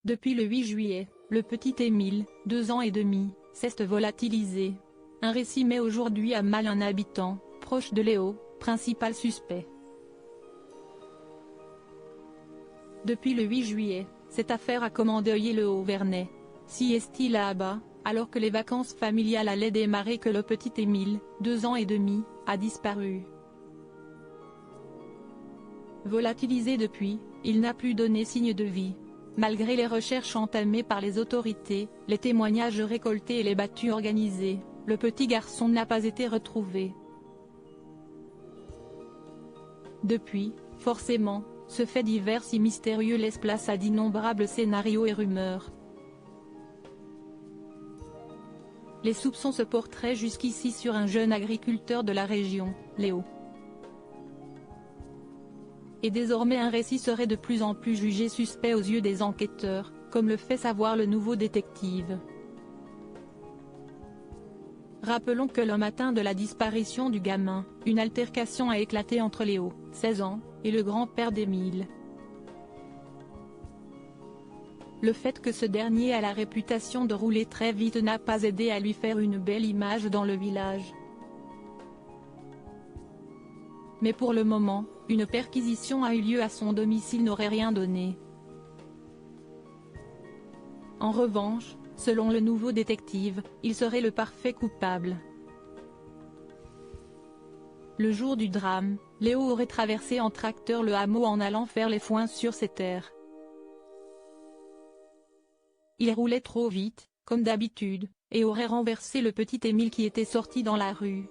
Depuis le 8 juillet, le petit Émile, 2 ans et demi, s'est volatilisé. Un récit met aujourd'hui à mal un habitant, proche de Léo, principal suspect. Depuis le 8 juillet, cette affaire a commandeuillé le Haut-Vernay. Si est-il là-bas, alors que les vacances familiales allaient démarrer que le petit Émile, 2 ans et demi, a disparu. Volatilisé depuis, il n'a plus donné signe de vie. Malgré les recherches entamées par les autorités, les témoignages récoltés et les battues organisées, le petit garçon n'a pas été retrouvé. Depuis, forcément, ce fait divers si mystérieux laisse place à d'innombrables scénarios et rumeurs. Les soupçons se porteraient jusqu'ici sur un jeune agriculteur de la région, Léo. Et désormais un récit serait de plus en plus jugé suspect aux yeux des enquêteurs, comme le fait savoir le nouveau détective. Rappelons que le matin de la disparition du gamin, une altercation a éclaté entre Léo, 16 ans, et le grand-père d'Émile. Le fait que ce dernier a la réputation de rouler très vite n'a pas aidé à lui faire une belle image dans le village. Mais pour le moment, une perquisition a eu lieu à son domicile n'aurait rien donné. En revanche, selon le nouveau détective, il serait le parfait coupable. Le jour du drame, Léo aurait traversé en tracteur le hameau en allant faire les foins sur ses terres. Il roulait trop vite, comme d'habitude, et aurait renversé le petit Émile qui était sorti dans la rue.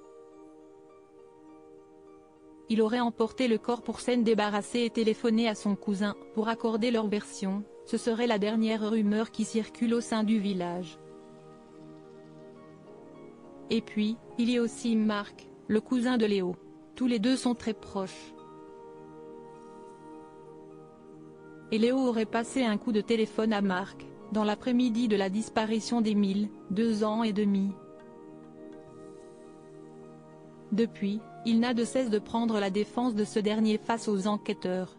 Il aurait emporté le corps pour s'en débarrasser et téléphoné à son cousin, pour accorder leur version. Ce serait la dernière rumeur qui circule au sein du village. Et puis, il y a aussi Marc, le cousin de Léo. Tous les deux sont très proches. Et Léo aurait passé un coup de téléphone à Marc, dans l'après-midi de la disparition d'Émile, 2 ans et demi. Depuis, il n'a de cesse de prendre la défense de ce dernier face aux enquêteurs.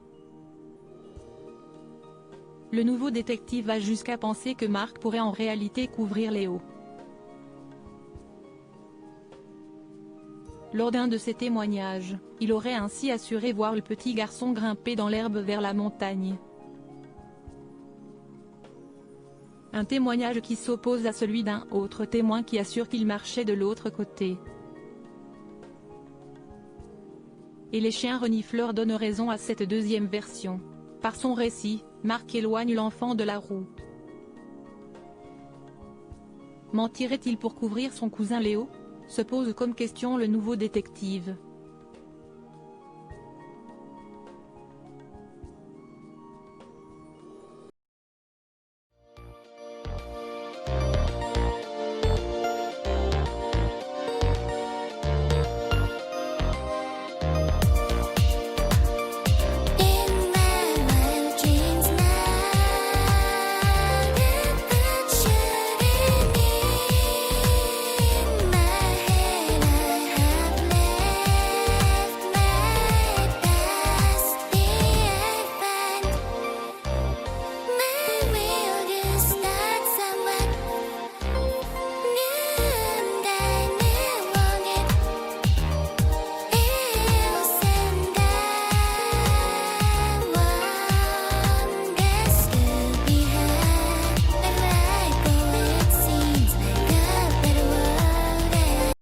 Le nouveau détective va jusqu'à penser que Marc pourrait en réalité couvrir Léo. Lors d'un de ses témoignages, il aurait ainsi assuré voir le petit garçon grimper dans l'herbe vers la montagne. Un témoignage qui s'oppose à celui d'un autre témoin qui assure qu'il marchait de l'autre côté. Et les chiens renifleurs donnent raison à cette deuxième version. Par son récit, Marc éloigne l'enfant de la route. Mentirait-il pour couvrir son cousin Léo ? Se pose comme question le nouveau détective.